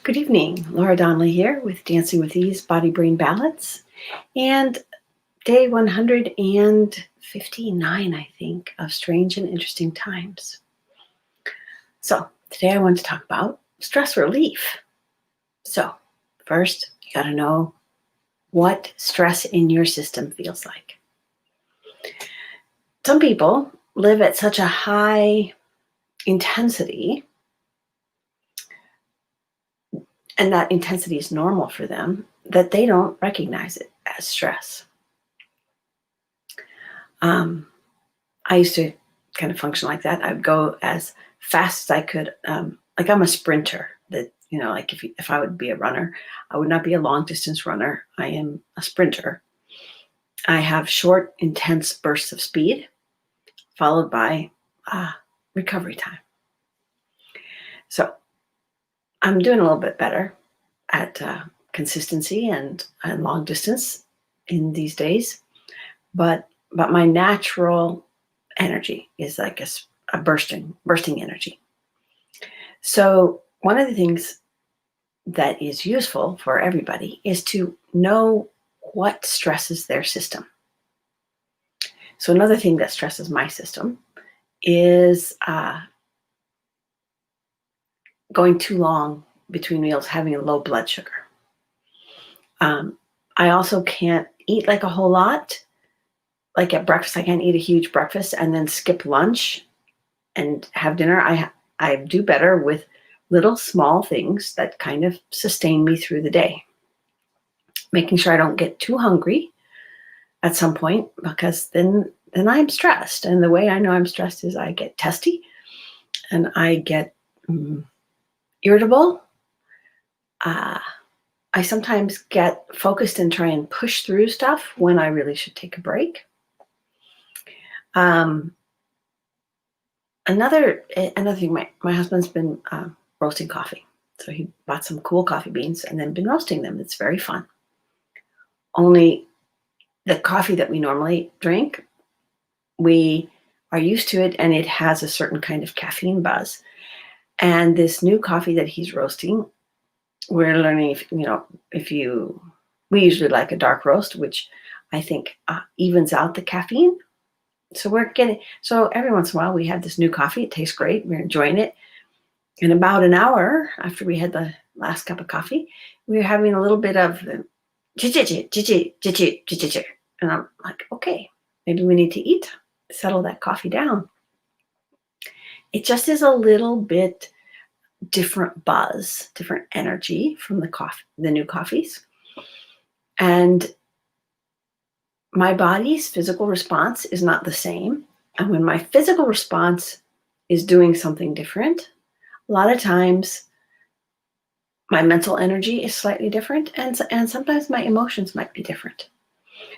Good evening. Laura Donnelly here with Dancing with Ease Body Brain Balance and day 159, I think, of Strange and Interesting Times. So, today I want to talk about stress relief. So, first, you got to know what stress in your system feels like. Some people live at such a high intensity, and that intensity is normal for them, that they don't recognize it as stress. I used to kind of function like that. I would go as fast as I could. Like I'm a sprinter. That like if I would be a runner, I would not be a long distance runner. I am a sprinter. I have short, intense bursts of speed, followed by recovery time. So I'm doing a little bit better at consistency and long distance in these days, but my natural energy is like a bursting energy. So one of the things that is useful for everybody is to know what stresses their system. So another thing that stresses my system is going too long between meals, having a low blood sugar. I also can't eat like a whole lot. Like at breakfast, I can't eat a huge breakfast and then skip lunch and have dinner. I do better with little small things that kind of sustain me through the day. Making sure I don't get too hungry at some point, because then I'm stressed. And the way I know I'm stressed is I get testy and I get irritable. I sometimes get focused and try and push through stuff when I really should take a break. Another thing, my husband's been roasting coffee. So he bought some cool coffee beans and then been roasting them. It's very fun. Only the coffee that we normally drink, we are used to it and it has a certain kind of caffeine buzz. And this new coffee that he's roasting, we're learning we usually like a dark roast, which I think evens out the caffeine. So every once in a while we have this new coffee. It tastes great. We're enjoying it. And about an hour after we had the last cup of coffee, we were having a little bit of and I'm like, okay, maybe we need to eat, settle that coffee down. It just is a little bit different buzz, different energy from the new coffees. And my body's physical response is not the same. And when my physical response is doing something different, a lot of times my mental energy is slightly different, and sometimes my emotions might be different.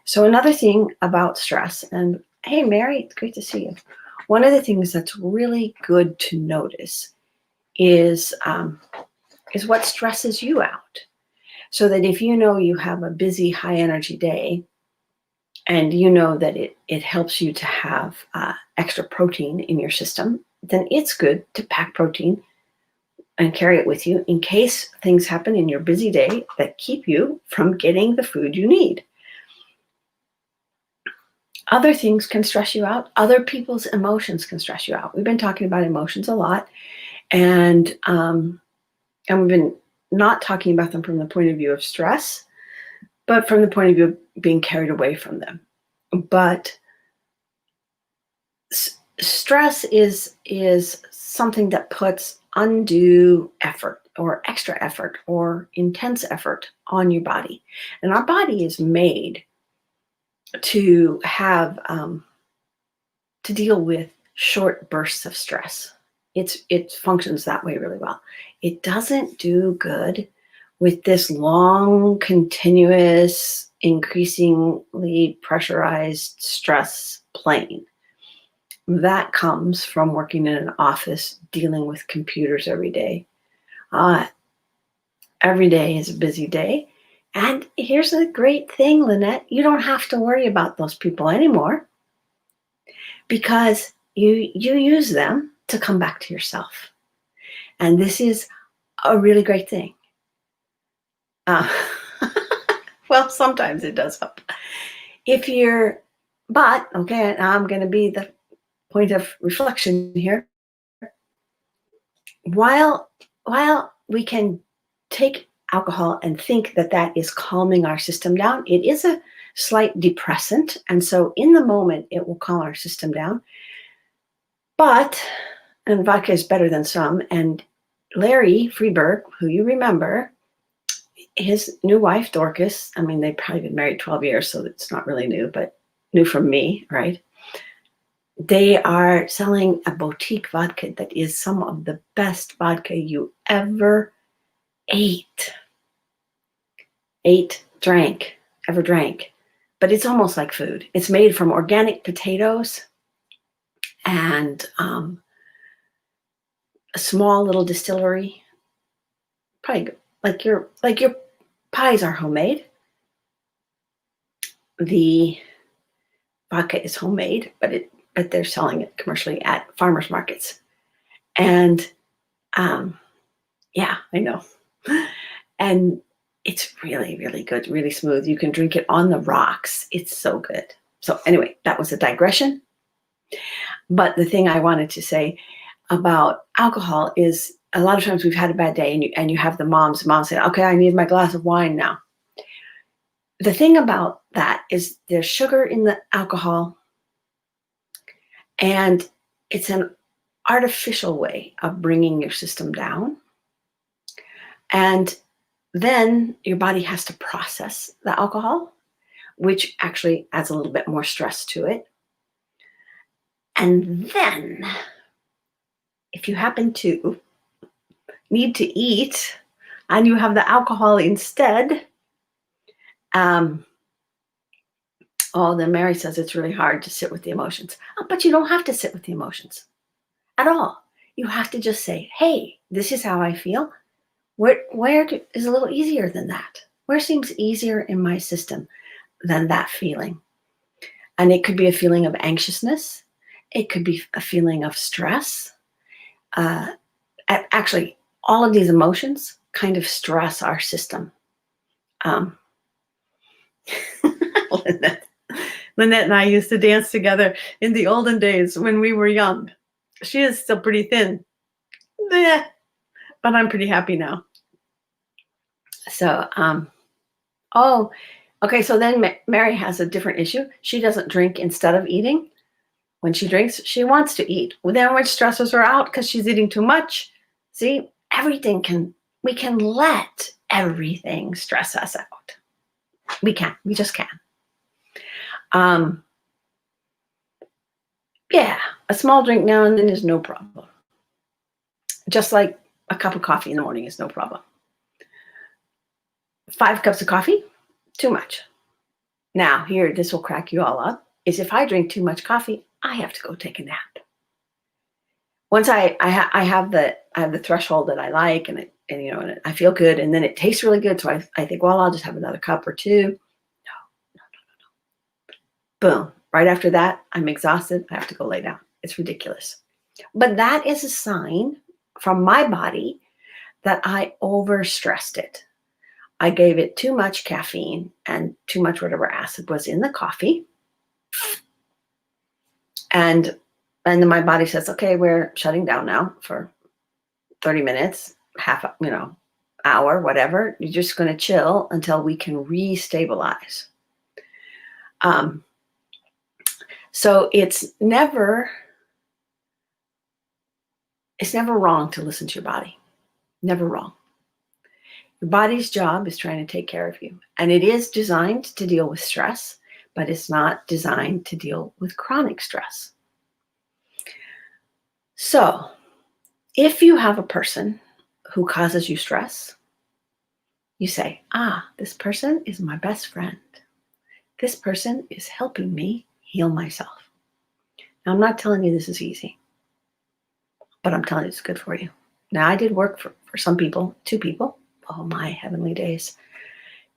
So another thing about stress, and hey, Mary, it's great to see you. One of the things that's really good to notice is what stresses you out. So that if you have a busy, high energy day, and you know that it helps you to have extra protein in your system, then it's good to pack protein and carry it with you in case things happen in your busy day that keep you from getting the food you need. Other things can stress you out. Other people's emotions can stress you out. We've been talking about emotions a lot, and we've been not talking about them from the point of view of stress, but from the point of view of being carried away from them. But stress is something that puts undue effort or extra effort or intense effort on your body. And our body is made to have to deal with short bursts of stress. It functions that way really well. It doesn't do good with this long, continuous, increasingly pressurized stress plane. That comes from working in an office, dealing with computers every day. Every day is a busy day. And here's the great thing, Lynette, you don't have to worry about those people anymore, because you use them to come back to yourself. And this is a really great thing. Uh, well, sometimes it does help. But okay, I'm going to be the point of reflection here. While we can take alcohol and think that that is calming our system down, it is a slight depressant. And so in the moment, it will calm our system down. But, and vodka is better than some. And Larry Freeberg, who you remember, his new wife, Dorcas, I mean, they've probably been married 12 years, so it's not really new, but new from me, right? They are selling a boutique vodka that is some of the best vodka you ever drank. But it's almost like food. It's made from organic potatoes and a small little distillery. Probably like your pies are homemade. The vodka is homemade, but they're selling it commercially at farmers markets. And yeah, I know. And it's really, really good, really smooth. You can drink it on the rocks. It's so good. So anyway, that was a digression. But the thing I wanted to say about alcohol is a lot of times we've had a bad day and you have the mom saying, okay, I need my glass of wine now. The thing about that is there's sugar in the alcohol, and it's an artificial way of bringing your system down. And then your body has to process the alcohol, which actually adds a little bit more stress to it. And then if you happen to need to eat and you have the alcohol instead, then Mary says it's really hard to sit with the emotions. But you don't have to sit with the emotions at all. You have to just say, hey, this is how I feel. Where is a little easier than that? Where seems easier in my system than that feeling? And it could be a feeling of anxiousness. It could be a feeling of stress. Actually, all of these emotions kind of stress our system. Lynette and I used to dance together in the olden days when we were young. She is still pretty thin. But I'm pretty happy now. So, okay. So then Mary has a different issue. She doesn't drink instead of eating. When she drinks, she wants to eat. Well, then when stresses her out because she's eating too much, see, we can let everything stress us out. We just can. Yeah, a small drink now and then is no problem. Just like a cup of coffee in the morning is no problem. 5 cups of coffee, too much. Now, here, this will crack you all up, is if I drink too much coffee, I have to go take a nap. Once I have the threshold that I like, and I feel good, and then it tastes really good, so I think, well, I'll just have another cup or two. No. Boom. Right after that, I'm exhausted. I have to go lay down. It's ridiculous. But that is a sign from my body that I overstressed it. I gave it too much caffeine and too much whatever acid was in the coffee. And then my body says, okay, we're shutting down now for 30 minutes, hour, whatever. You're just going to chill until we can re-stabilize. So it's never wrong to listen to your body. Never wrong. Your body's job is trying to take care of you. And it is designed to deal with stress, but it's not designed to deal with chronic stress. So if you have a person who causes you stress, you say, this person is my best friend. This person is helping me heal myself. Now, I'm not telling you this is easy, but I'm telling you it's good for you. Now, I did work for some people, 2 people. Oh, my heavenly days.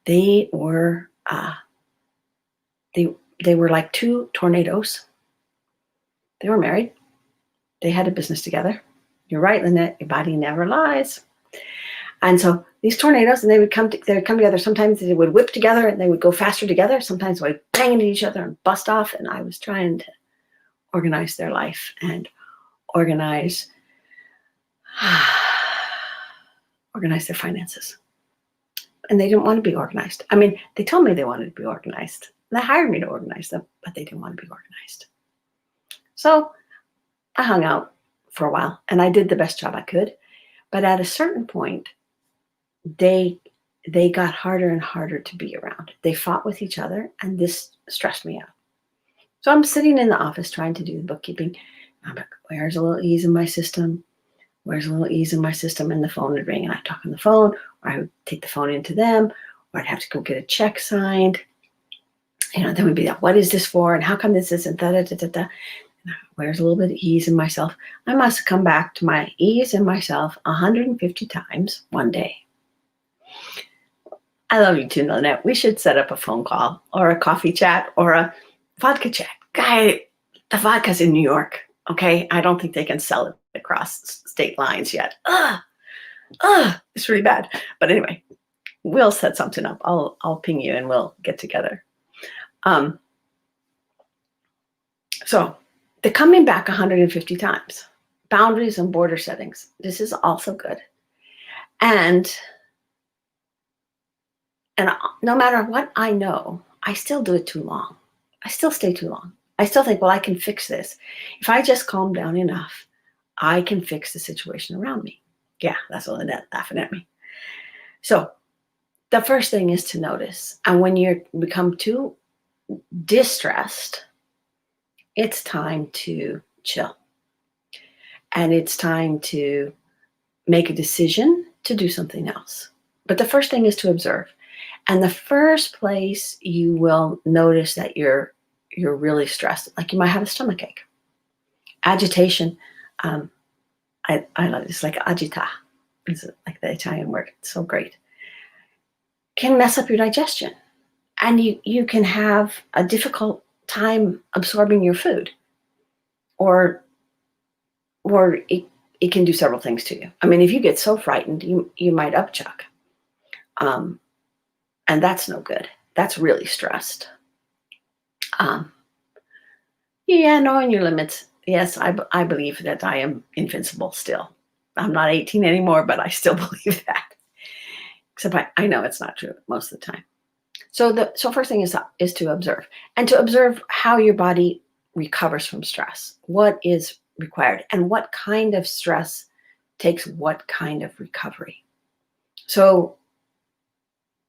They were they were like 2 tornadoes. They were married. They had a business together. You're right, Lynette. Your body never lies. And so these tornadoes, and they would come together. Sometimes they would whip together and they would go faster together. Sometimes they would bang into each other and bust off. And I was trying to organize their life and organize their finances. And they didn't want to be organized. I mean, they told me they wanted to be organized. They hired me to organize them, but they didn't want to be organized. So I hung out for a while and I did the best job I could. But at a certain point, they got harder and harder to be around. They fought with each other, and this stressed me out. So I'm sitting in the office trying to do the bookkeeping. I'm like, where's a little ease in my system? Where's a little ease in my system? And the phone would ring, and I'd talk on the phone, or I would take the phone into them, or I'd have to go get a check signed. Then we'd be like, what is this for? And how come this isn't da-da-da-da-da? Where's a little bit of ease in myself? I must have come back to my ease in myself 150 times one day. I love you too, Lynette. We should set up a phone call or a coffee chat or a vodka chat. Guy, the vodka's in New York, okay? I don't think they can sell it across state lines yet. It's really bad. But anyway, we'll set something up. I'll ping you and we'll get together. So the coming back 150 times, boundaries and border settings. This is also good. And no matter what I know, I still do it too long. I still stay too long. I still think, well, I can fix this. If I just calm down enough, I can fix the situation around me. Yeah, that's all Lynette laughing at me. So the first thing is to notice. And when you become too distressed, it's time to chill. And it's time to make a decision to do something else. But the first thing is to observe. And the first place you will notice that you're really stressed, like you might have a stomach ache. Agitation, I love it. It's like agita. It's like the Italian word. It's so great. Can mess up your digestion. And you can have a difficult time absorbing your food. Or it can do several things to you. I mean, if you get so frightened, you might upchuck. And that's no good. That's really stressed. Knowing your limits. Yes, I believe that I am invincible still. I'm not 18 anymore, but I still believe that. Except I know it's not true most of the time. So first thing is to observe. And to observe how your body recovers from stress. What is required and what kind of stress takes what kind of recovery. So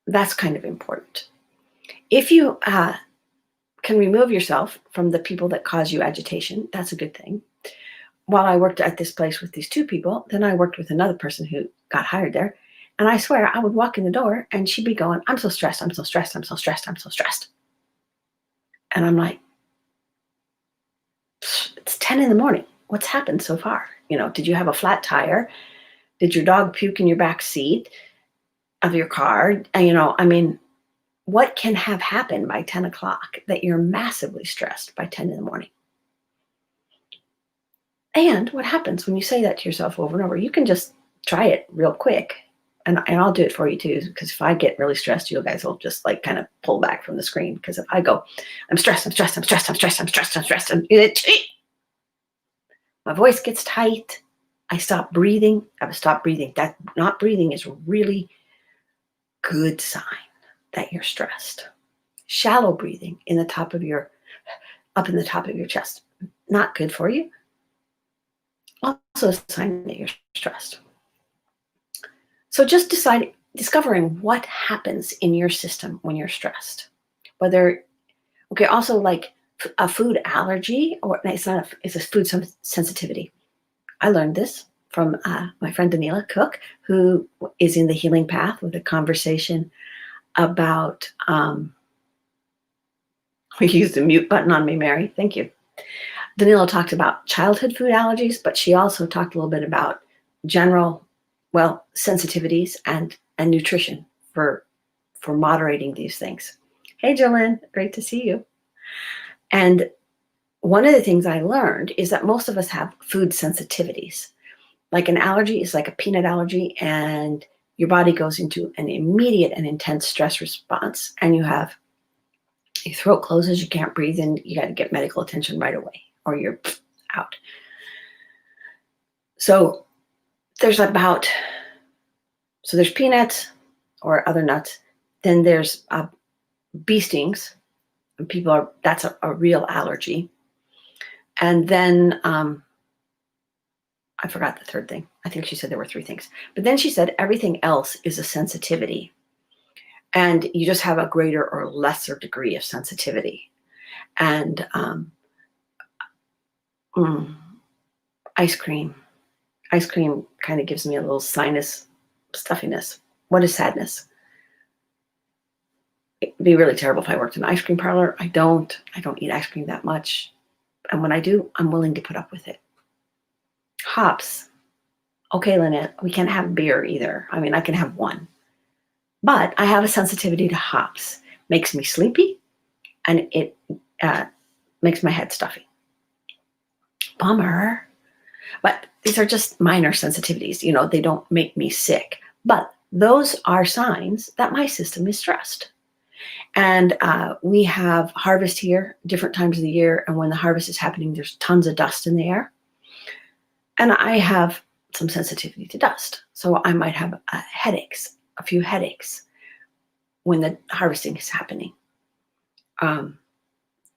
that's kind of important. If you can remove yourself from the people that cause you agitation, that's a good thing. While I worked at this place with these two people, then I worked with another person who got hired there. And I swear I would walk in the door and she'd be going, I'm so stressed, I'm so stressed, I'm so stressed, I'm so stressed. And I'm like, it's 10 in the morning. What's happened so far? Did you have a flat tire? Did your dog puke in your back seat of your car? And, what can have happened by 10 o'clock that you're massively stressed by 10 in the morning? And what happens when you say that to yourself over and over? You can just try it real quick. And I'll do it for you too, because if I get really stressed, you guys will just like kind of pull back from the screen. Because if I go, I'm stressed, I'm stressed, I'm stressed, I'm stressed, I'm stressed, I'm stressed, my voice gets tight. I stop breathing. I would stop breathing. That not breathing is a really good sign that you're stressed. Shallow breathing up in the top of your chest, not good for you. Also a sign that you're stressed. So just discovering what happens in your system when you're stressed. Also like a food allergy, or it's a food sensitivity. I learned this from my friend Danila Cook, who is in the healing path with a conversation about, we used the mute button on me, Mary. Thank you. Danila talked about childhood food allergies, but she also talked a little bit about general, sensitivities and nutrition for moderating these things. Hey, Jolene, great to see you. And one of the things I learned is that most of us have food sensitivities. Like an allergy is like a peanut allergy, and your body goes into an immediate and intense stress response, and your throat closes, you can't breathe, and you got to get medical attention right away, or you're out. So there's peanuts or other nuts. Then there's bee stings. And that's a real allergy. And then I forgot the third thing. I think she said there were 3 things. But then she said everything else is a sensitivity. And you just have a greater or lesser degree of sensitivity. And ice cream. Ice cream kind of gives me a little sinus stuffiness. What is sadness? It'd be really terrible if I worked in an ice cream parlor. I don't eat ice cream that much. And when I do, I'm willing to put up with it. Hops. Okay, Lynette, we can't have beer either. I mean, I can have one. But I have a sensitivity to hops. Makes me sleepy, and it makes my head stuffy. Bummer. But these are just minor sensitivities. You know, they don't make me sick. But those are signs that my system is stressed. And we have harvest here, different times of the year. And when the harvest is happening, there's tons of dust in the air. And I have some sensitivity to dust. So I might have a few headaches when the harvesting is happening. Then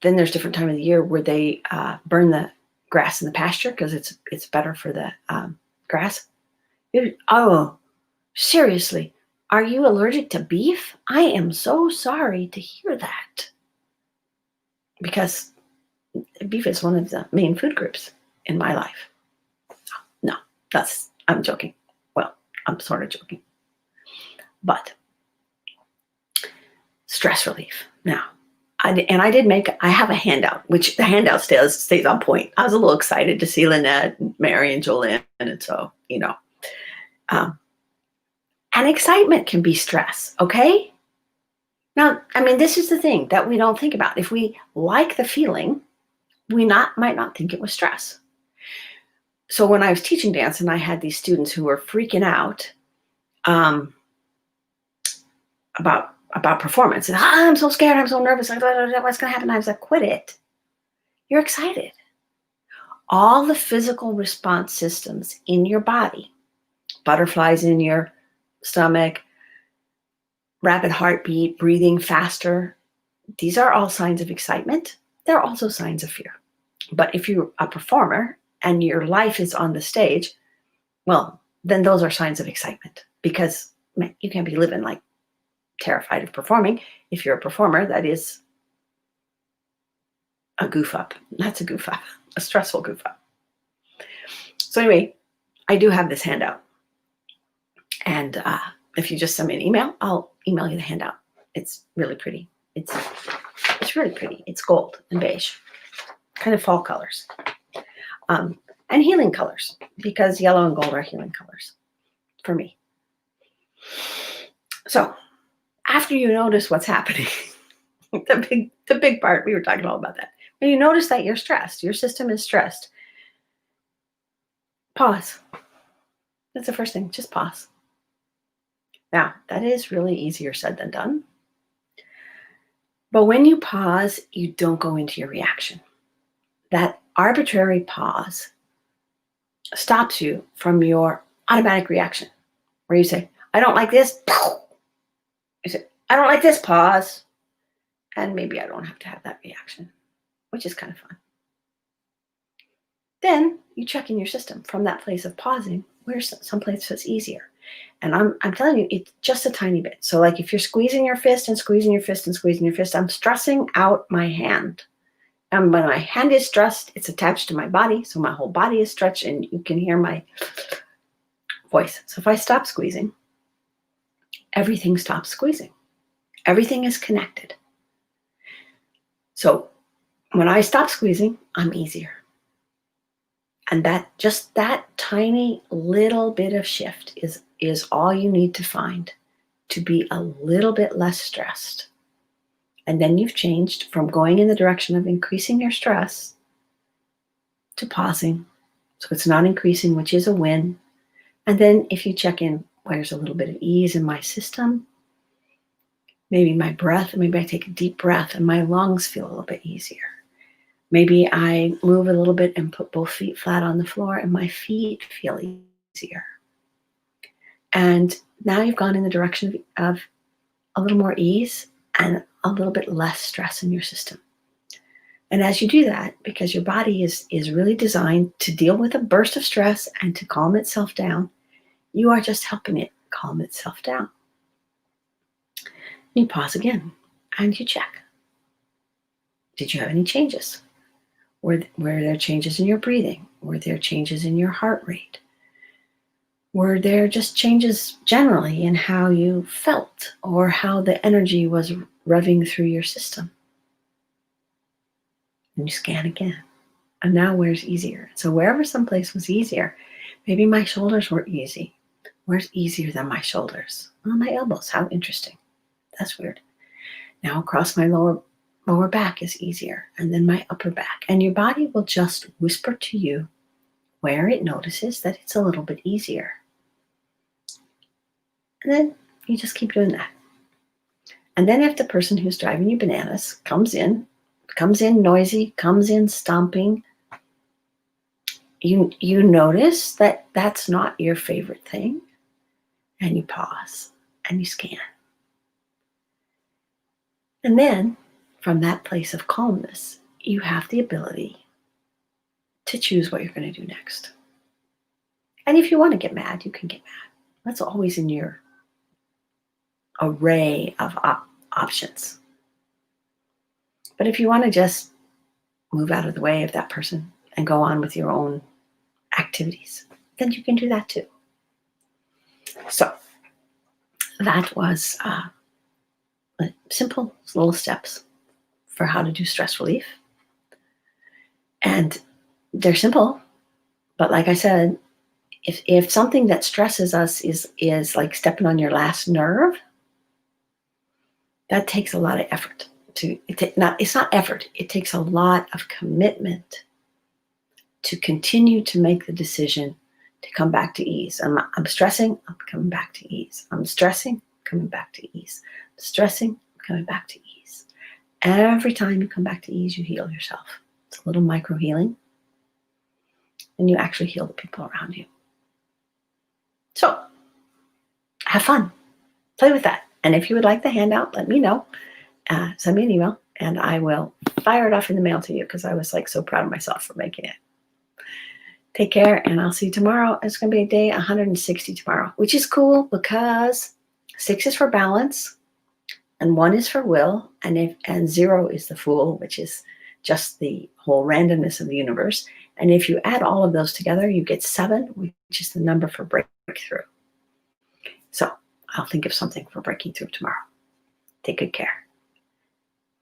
there's different time of the year where they burn the grass in the pasture because it's better for the grass. Oh, seriously. Are you allergic to beef? I am so sorry to hear that. Because beef is one of the main food groups in my life. No, I'm joking. Well, I'm sort of joking. But stress relief. Now, I have a handout, which the handout stays on point. I was a little excited to see Lynette, and Mary, and Jolynn, and so, you know. And excitement can be stress, okay? Now, I mean, this is the thing that we don't think about. If we like the feeling, we might not think it was stress. So when I was teaching dance and I had these students who were freaking out about performance, and I'm so scared, I'm so nervous, what's going to happen? I was like, quit it. You're excited. All the physical response systems in your body, butterflies in your stomach, rapid heartbeat, breathing faster. These are all signs of excitement. They're also signs of fear. But if you're a performer and your life is on the stage, well, then those are signs of excitement, because you can't be living like terrified of performing. If you're a performer, that is a goof up. That's a goof up, a stressful goof up. So anyway, I do have this handout. And if you just send me an email, I'll email you the handout. It's really pretty. It's really pretty. It's gold and beige, kind of fall colors, and healing colors, because yellow and gold are healing colors for me. So after you notice what's happening, the big part, we were talking all about that. When you notice that you're stressed, your system is stressed, pause. That's the first thing. Just pause. Now, that is really easier said than done. But when you pause, you don't go into your reaction. That arbitrary pause stops you from your automatic reaction, where you say, I don't like this. You say, I don't like this, pause. And maybe I don't have to have that reaction, which is kind of fun. Then you check in your system from that place of pausing, where someplace that's easier. And I'm telling you, it's just a tiny bit. So like if you're squeezing your fist and squeezing your fist and squeezing your fist, I'm stressing out my hand. And when my hand is stressed, it's attached to my body. So my whole body is stretched and you can hear my voice. So if I stop squeezing, everything stops squeezing. Everything is connected. So when I stop squeezing, I'm easier. And that tiny little bit of shift is all you need to find to be a little bit less stressed. And then you've changed from going in the direction of increasing your stress to pausing. So it's not increasing, which is a win. And then if you check in Where's a little bit of ease in my system? Maybe my breath, maybe I take a deep breath and my lungs feel a little bit easier. Maybe I move a little bit and put both feet flat on the floor and my feet feel easier. And now you've gone in the direction of a little more ease and a little bit less stress in your system. And as you do that, because your body is really designed to deal with a burst of stress and to calm itself down, you are just helping it calm itself down. You pause again and you check. Did you have any changes? Were there changes in your breathing? Were there changes in your heart rate? Were there just changes generally in how you felt or how the energy was revving through your system? And you scan again. And now where's easier? So wherever someplace was easier, maybe my shoulders were easy. Where's easier than my shoulders? Oh, my elbows. How interesting. That's weird. Now across my lower back is easier, and then my upper back. And your body will just whisper to you where it notices that it's a little bit easier. And then you just keep doing that. And then if the person who's driving you bananas comes in noisy, comes in stomping, you notice that that's not your favorite thing, and you pause and you scan. And then from that place of calmness, you have the ability to choose what you're going to do next. And if you want to get mad, you can get mad. That's always in your array of options. But if you want to just move out of the way of that person and go on with your own activities, then you can do that too. So that was simple little steps for how to do stress relief. And they're simple, but like I said, if something that stresses us is like stepping on your last nerve, that takes a lot of effort. It's not effort. It takes a lot of commitment to continue to make the decision to come back to ease. I'm stressing, I'm coming back to ease. I'm stressing, coming back to ease. Stressing, coming back to ease. Every time you come back to ease, you heal yourself. It's a little micro healing, and you actually heal the people around you. So have fun, play with that. And if you would like the handout, let me know. Send me an email and I will fire it off in the mail to you, because I was like so proud of myself for making it. Take care, and I'll see you tomorrow. It's going to be a day 160 tomorrow, which is cool because 6 is for balance and 1 is for will, and 0 is the fool, which is just the whole randomness of the universe. And if you add all of those together, you get 7, which is the number for breakthrough. So I'll think of something for breaking through tomorrow. Take good care.